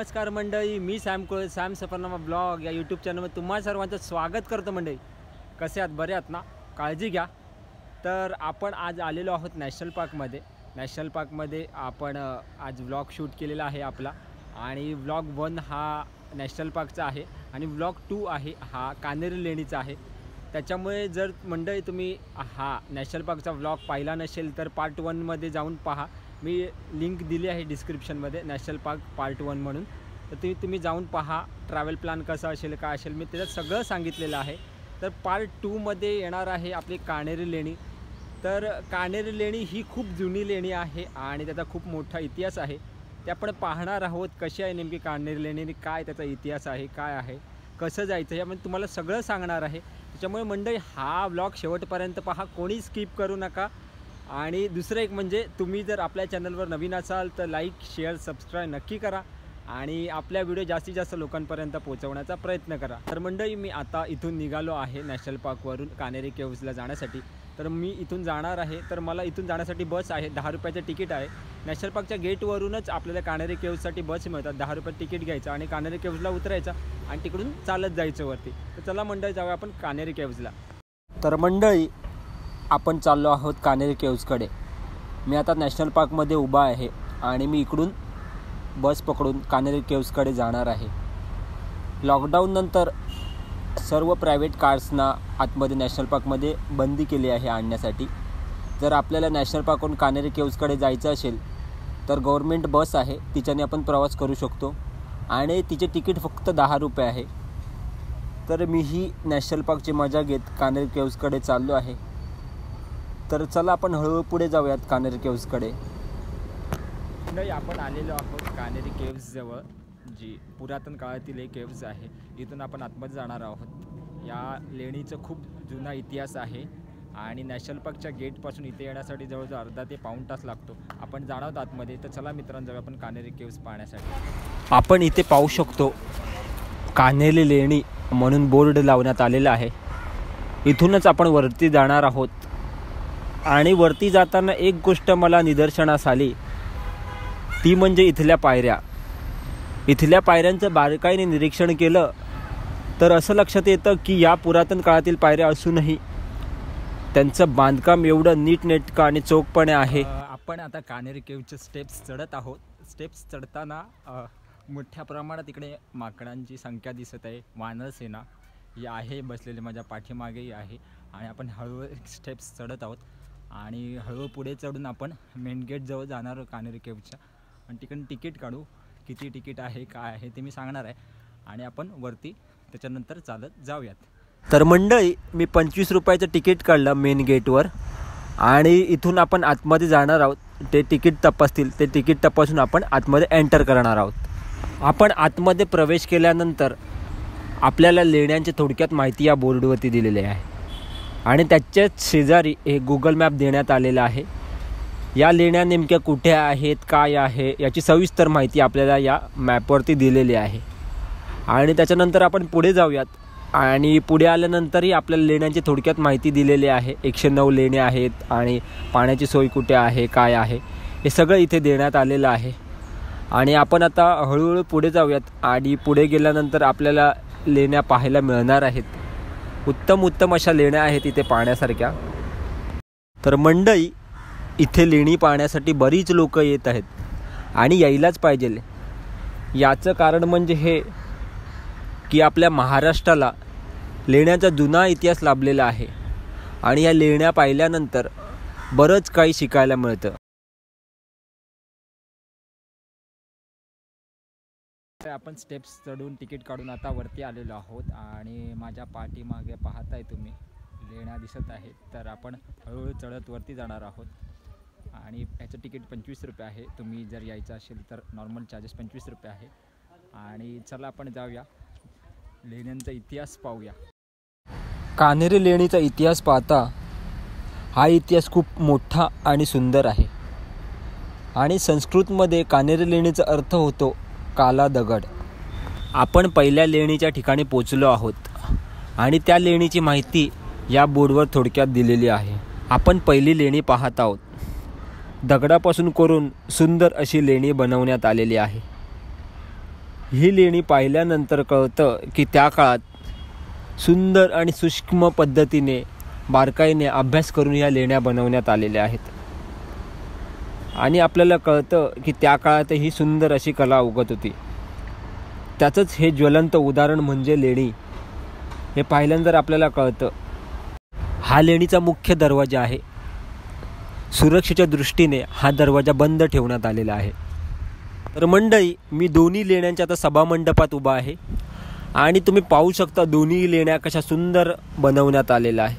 नमस्कार मंडळी, मी Sam Safarnama blog या यूट्यूब चॅनलमध्ये तुम्हा सर्वांचं स्वागत करतो। मंडळी कसे आहात? बरे आहात ना? काळजी घ्या। तर आपण आज आलेलो आहोत नॅशनल पार्कमध्ये आपण आज व्लॉग शूट केलेला आहे आपला। आणि व्लॉग 1 हा नॅशनल पार्कचा आहे आणि व्लॉग 2 आहे हा कान्हेरी लेणीचा आहे। त्याच्यामुळे जर मंडळी तुम्ही हा नॅशनल पार्कचा व्लॉग पाहिला नसेल तर पार्ट 1 मध्ये जाऊन पहा। मी लिंक दिली आहे डिस्क्रिप्शनमध्ये नॅशनल पार्क पार्ट 1 म्हणून, तर तुम्ही जाऊन पहा। ट्रॅव्हल प्लॅन कसा असेल काय असेल मी त्याच्यात सगळं सांगितलेलं आहे। तर पार्ट 2 मध्ये येणार आहे आपली कान्हेरी लेणी। तर कान्हेरी लेणी ही खूप जुनी लेणी आहे आणि त्याचा खूप मोठा इतिहास आहे। ते आपण पाहणार आहोत कशी आहे नेमकी कान्हेरी लेणी, काय त्याचा इतिहास आहे, काय आहे, कसं जायचं यामध्ये तुम्हाला सगळं सांगणार आहे। त्याच्यामुळे मंडळी हा व्लॉग शेवटपर्यंत पहा, कोणी स्किप करू नका। आणि दुसरं एक म्हणजे तुम्ही जर आपल्या चॅनलवर नवीन असाल तर लाईक शेअर सबस्क्राईब नक्की करा आणि आपल्या व्हिडिओ जास्तीत जास्त लोकांपर्यंत पोहोचवण्याचा प्रयत्न करा। तर मंडळी मी आता इथून निघालो आहे नॅशनल पार्कवरून कान्हेरी केव्जला जाण्यासाठी। तर मी इथून जाणार आहे, तर मला इथून जाण्यासाठी बस आहे, 10 रुपयाचं तिकीट आहे। नॅशनल पार्कच्या गेटवरूनच आपल्याला कान्हेरी केव्जसाठी बस मिळतात। 10 रुपये तिकीट घ्यायचं आणि कान्हेरी केव्जला उतरायचं आणि तिकडून चालत जायचं वरती। तर चला मंडळी जाऊया आपण कान्हेरी केव्जला। तर मंडळी आपण चाललो आहोत कान्हेरी केव्जकडे। मी आता नॅशनल पार्कमध्ये उभा आहे आणि मी इकडून बस पकडून कान्हेरी केव्जकडे जाणार आहे। लॉकडाऊन नंतर सर्व प्रायव्हेट कार्सना आतमध्ये नॅशनल पार्कमध्ये बंदी केली आहे आणण्यासाठी। जर आपल्याला नॅशनल पार्कवरून कान्हेरी केव्जकडे जायचं असेल तर गव्हर्मेंट बस आहे, तिच्याने आपण प्रवास करू शकतो आणि तिचे तिकीट फक्त 10 रुपये आहे। तर मीही नॅशनल पार्कची मजा घेत कान्हेरी केव्जकडे चाललो आहे। तर चला आपण हळूहळू पुढे जाऊयात कान्हेरी केव्जकडे। नाही, आपण आलेलो आहोत कान्हेरी केव्जजवळ, जी पुरातन काळातील एक केव्ज आहे। इथून आपण आतमध्ये जाणार आहोत। या लेणीचं खूप जुना इतिहास आहे आणि नॅशनल पार्कच्या गेटपासून इथे येण्यासाठी जवळजवळ अर्धा ते पाऊण तास लागतो। आपण जाणार आहोत आतमध्ये। तर चला मित्रांनो जाऊया आपण कान्हेरी केव्ज पाहण्यासाठी। आपण इथे पाहू शकतो कान्हेरी लेणी म्हणून बोर्ड लावण्यात आलेला आहे। इथूनच आपण वरती जाणार आहोत आणि वरती जाताना एक गोष्ट मला निदर्शनास आली, ती म्हणजे इथल्या पायऱ्यांचं बारकाईने निरीक्षण केलं तर असं लक्षात येतं की या पुरातन काळातील पायऱ्या असूनही त्यांचं बांधकाम एवढं नीटनेटकं आणि चोखपणे आहे। आपण आता कान्हेरी केव्जचे स्टेप्स चढत आहोत। स्टेप्स चढताना मोठ्या प्रमाणात इकडे माकडांची संख्या दिसत आहे। वानरसेना ही आहे बसलेली, माझ्या पाठीमागेही आहे। आणि आपण हळूहळू स्टेप्स चढत आहोत आणि हळूहळू पुढे चढून आपण मेन गेटजवळ जाणार आहोत कान्हेरी केव्जच्या। आणि तिकडून तिकीट काढू, किती तिकीट आहे काय आहे ते मी सांगणार आहे आणि आपण वरती त्याच्यानंतर चालत जाऊयात। तर मंडळी मी 25 रुपयाचं तिकीट काढलं मेन गेटवर आणि इथून आपण आतमध्ये जाणार आहोत। ते तिकीट तपासतील, ते तिकीट तपासून आपण आतमध्ये एंटर करणार आहोत। आपण आतमध्ये प्रवेश केल्यानंतर आपल्याला लेण्यांची थोडक्यात माहिती या बोर्डवरती दिलेली आहे आणि त्याच्याच शेजारी एक गुगल मॅप देण्यात आलेला आहे। या लेण्या नेमक्या कुठे आहेत, काय आहे याची सविस्तर माहिती आपल्याला या मॅपवरती दिलेली आहे। आणि त्याच्यानंतर आपण पुढे जाऊयात आणि पुढे आल्यानंतरही आपल्याला लेण्यांची थोडक्यात माहिती दिलेली आहे। 109 लेण्या आहेत आणि पाण्याची सोय कुठे आहे, काय आहे हे सगळं इथे देण्यात आलेलं आहे। आणि आपण आता हळूहळू पुढे जाऊयात आणि पुढे गेल्यानंतर आपल्याला लेण्या पाहायला मिळणार आहेत। उत्तम अशा लेण्या आहेत इथे पाहण्यासारख्या। तर मंडळी इथे लेणी पाहण्यासाठी बरीच लोक येत आहेत आणि यायलाच पाहिजे। याचं कारण म्हणजे हे की आपल्या महाराष्ट्राला लेण्यांचा जुना इतिहास लाभलेला आहे आणि या लेण्या पाहिल्यानंतर बरंच काही शिकायला मिळतं। आपण स्टेप्स चढून तिकीट काढून आता वरती आलेलो आहोत आणि माझ्या पाठीमागे पाहताय तुम्ही लेण्या दिसत आहेत। तर आपण हळूहळू चढत वरती जाणार आहोत आणि याचं तिकीट 25 रुपये आहे। तुम्ही जर यायचं असेल तर नॉर्मल चार्जेस 25 रुपये आहे। आणि चला आपण जाऊया लेण्यांचा इतिहास पाहूया। कान्हेरी लेणीचा इतिहास पाहता हा इतिहास खूप मोठा आणि सुंदर आहे आणि संस्कृतमध्ये कान्हेरी लेणीचा अर्थ होतो काला दगड। आपण पहिल्या लेणीच्या ठिकाणी पोचलो आहोत आणि त्या लेणीची माहिती या बोर्डवर थोडक्यात दिलेली आहे। आपण पहिली लेणी पाहत आहोत। दगडापासून करून सुंदर अशी लेणी बनवण्यात आलेली आहे। ही लेणी पाहिल्यानंतर कळतं की त्या काळात सुंदर आणि सूक्ष्म पद्धतीने बारकाईने अभ्यास करून या लेण्या बनवण्यात आलेल्या आहेत. आणि आपल्याला कळतं की त्या काळातही सुंदर अशी कला उगत होती. त्याचंच हे ज्वलंत उदाहरण म्हणजे लेणी. हे पाहिल्यानंतर आपल्याला कळतं. हा लेणीचा मुख्य दरवाजा आहे. सुरक्षेच्या दृष्टीने हा दरवाजा बंद ठेवण्यात आलेला आहे. तर मंडळी, मी दोन्ही लेण्यांच्या आता सभामंडपात उभा आहे आणि तुम्ही पाहू शकता दोन्ही लेण्या कशा सुंदर बनवण्यात आलेल्या आहे.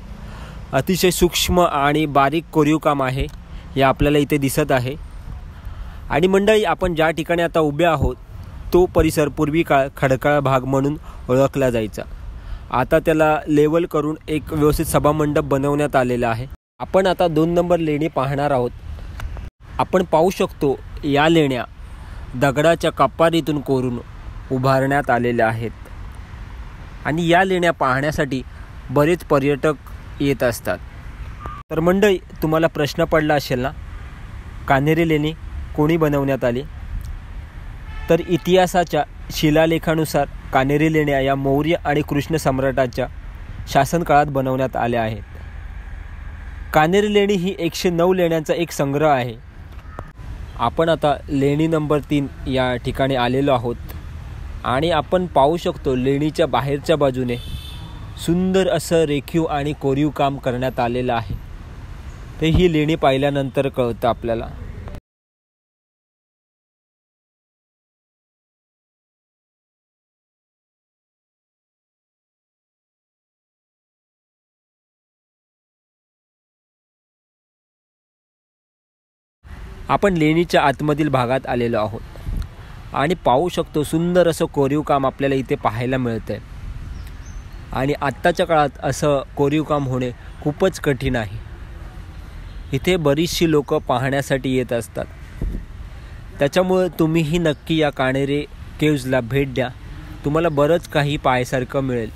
अतिशय सूक्ष्म आणि बारीक कोरीव काम आहे हे आपल्याला इथे दिसत आहे. आणि मंडळी, आपण ज्या ठिकाणी आता उभे आहोत तो परिसर पूर्वी काळ खडकाळ भाग म्हणून ओळखला जायचा. आता त्याला लेवल करून एक व्यवस्थित सभामंडप बनवण्यात आलेला आहे. आपण आता 2 नंबर लेणी पाहणार आहोत. आपण पाहू शकतो या लेण्या दगडाच्या कपारीतून कोरून उभारण्यात आलेल्या आहेत. आणि या लेण्या पाहण्यासाठी बरेच पर्यटक येत असतात. तर मंडळी, तुम्हाला प्रश्न पडला असेल ना, कान्हेरी लेणी कोणी बनवण्यात आली? तर इतिहासाच्या शिलालेखानुसार कान्हेरी लेण्या या मौर्य आणि कृष्ण सम्राटाच्या शासनकाळात बनवण्यात आल्या आहेत. कान्हेरी लेणी ही 109 लेण्यांचा एक संग्रह आहे. आपण आता लेणी नंबर 3 या ठिकाणी आलेलो आहोत आणि आपण पाहू शकतो लेणीच्या बाहेरच्या बाजूने सुंदर असं रेखीव आणि कोरीव काम करण्यात आलेलं आहे. ते ही लेणी पाहिल्यानंतर कळतं आपल्याला. आपण लेणीच्या आतमधील भागात आलेलो आहोत आणि पाहू शकतो सुंदर असं कोरीव काम आपल्याला इथे पाहायला मिळतं आहे. आणि आत्ताच्या काळात असं कोरीव काम होणे खूपच कठीण आहे. इथे बरीचशी लोक पाहण्यासाठी येत असतात. त्याच्यामुळे तुम्हीही नक्की या कान्हेरी केव्जला भेट द्या. तुम्हाला बरंच काही पाहायसारखं मिळेल.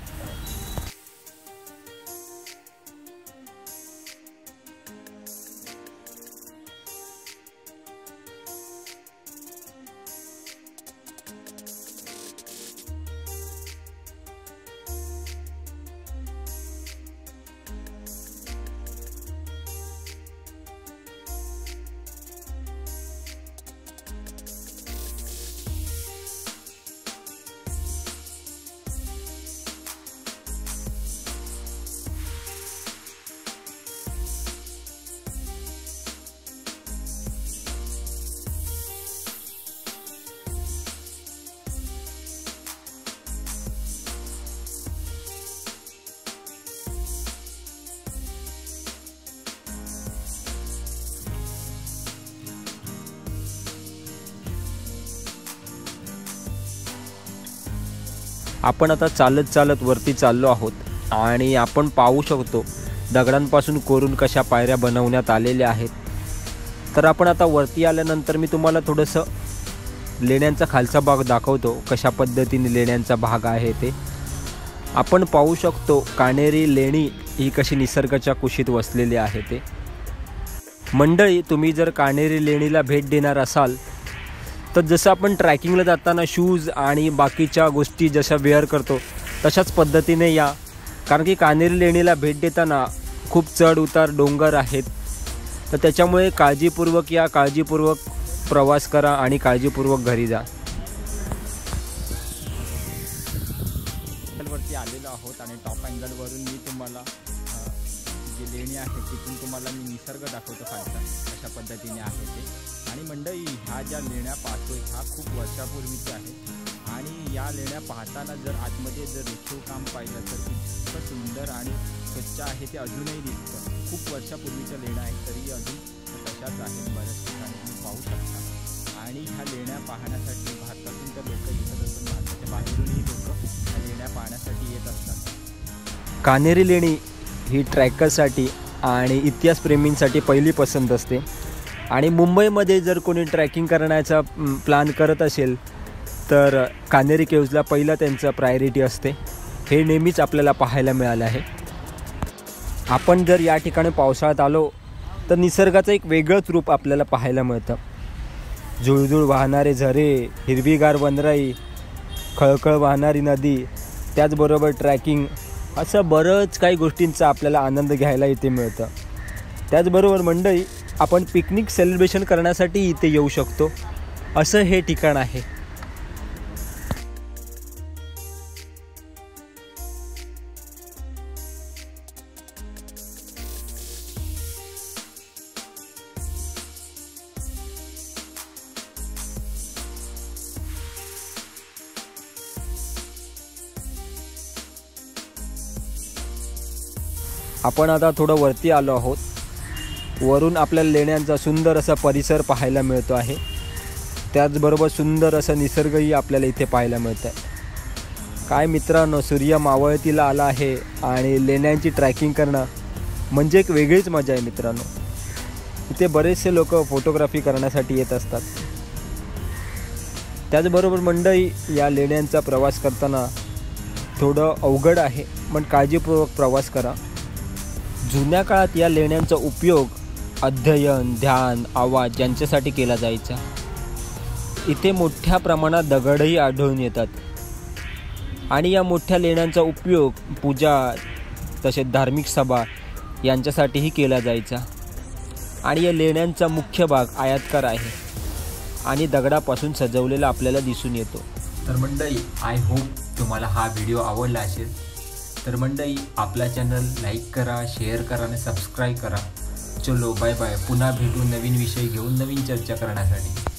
आपण आता चालत चालत वरती चाललो आहोत आणि आपण पाहू शकतो दगडांपासून कोरून कशा पायऱ्या बनवण्यात आलेल्या आहेत. तर आपण आता वरती आल्यानंतर मी तुम्हाला थोडंसं लेण्यांचा खालचा भाग दाखवतो, कशा पद्धतीने लेण्यांचा भाग आहे ते. आपण पाहू शकतो कान्हेरी लेणी ही कशी निसर्गाच्या कुशीत वसलेली आहे ते. मंडळी, तुम्ही जर कान्हेरी लेणीला भेट देणार असाल तर जसं आपण ट्रॅकिंगला जाताना शूज आणि बाकीच्या गोष्टी जशा वेअर करतो तशाच पद्धतीने या. कारण की कान्हेरी लेणीला भेट देताना खूप चढ उतार डोंगर आहेत. तर त्याच्यामुळे काळजीपूर्वक या, काळजीपूर्वक प्रवास करा आणि काळजीपूर्वक घरी जा. वरती आलेलो आहोत आणि टॉप अँगलवरून मी तुम्हाला जी लेणी आहे तिथून तुम्हाला मी निसर्ग दाखवतो खालचा कशा पद्धतीने आहे ते. आणि मंडळी, ह्या ज्या लेण्या पाहतोय ह्या खूप वर्षापूर्वीच्या आहेत आणि या लेण्या पाहताना जर आतमध्ये जर रेखीव काम पाहिलं तर इतकं सुंदर आणि स्वच्छ आहे ते अजूनही दिसतं. खूप वर्षापूर्वीच्या लेण्या आहेत तरी अजून तशाच आहेत बऱ्याच ठिकाणी तुम्ही पाहू शकता. आणि ह्या लेण्या पाहण्यासाठी भारतातून तर लोक येत असतात, भारताच्या बाहेरूनही लोक ह्या लेण्या पाहण्यासाठी येत असतात. कान्हेरी लेणी ही ट्रॅकर्ससाठी आणि इतिहासप्रेमींसाठी पहिली पसंत असते. आणि मुंबईमध्ये जर कोणी ट्रॅकिंग करण्याचा प्लॅन करत असेल तर कान्हेरी केव्जला पहिलं त्यांचं प्रायोरिटी असते. हे नेहमीच आपल्याला पाहायला मिळालं आहे. आपण जर या ठिकाणी पावसाळ्यात आलो तर निसर्गाचं एक वेगळंच रूप आपल्याला पाहायला मिळतं. झुळझुळ वाहणारे झरे, हिरवीगार वनराई खळखळ वाहणारी नदी, त्याचबरोबर ट्रॅकिंग, असं बरंच काही गोष्टींचा आपल्याला आनंद घ्यायला इथे मिळतं. त्याचबरोबर मंडळी, आपण पिकनिक सेलिब्रेशन करण्यासाठी इथे येऊ शकतो, असं हे ठिकाण आहे. आपण आता थोडं वरती आलो आहोत. वरून आपल्याला लेण्यांचा सुंदर असा परिसर पाहायला मिळतो आहे. त्याचबरोबर सुंदर असं निसर्गही आपल्याला इथे पाहायला मिळतं आहे. काय मित्रांनो, सूर्य मावळतीला आला आहे आणि लेण्यांची ट्रॅकिंग करणं म्हणजे एक वेगळीच मजा आहे मित्रांनो. इथे बरेचसे लोक फोटोग्राफी करण्यासाठी येत असतात. त्याचबरोबर मंडळी, या लेण्यांचा प्रवास करताना थोडं अवघड आहे, पण काळजीपूर्वक प्रवास करा. जुन्या काळात या लेण्यांचा उपयोग अध्ययन, ध्यान, आवाज यांच्यासाठी केला जायचा. इथे मोठ्या प्रमाणात दगडही आढळून येतात आणि या मोठ्या लेण्यांचा उपयोग पूजा, तसेच धार्मिक सभा यांच्यासाठीही केला जायचा. आणि या लेण्यांचा मुख्य भाग आयताकार आहे आणि दगडापासून सजवलेला आपल्याला दिसून येतो. तर मंडळी, आय होप तुम्हाला हा व्हिडिओ आवडला असेल. तर मंडळी, आपला चॅनल लाईक करा, शेअर करा आणि सबस्क्राईब करा. चलो बाय बाय. पुन्हा भेटू नवीन विषय घेऊन, नवीन चर्चा करण्यासाठी.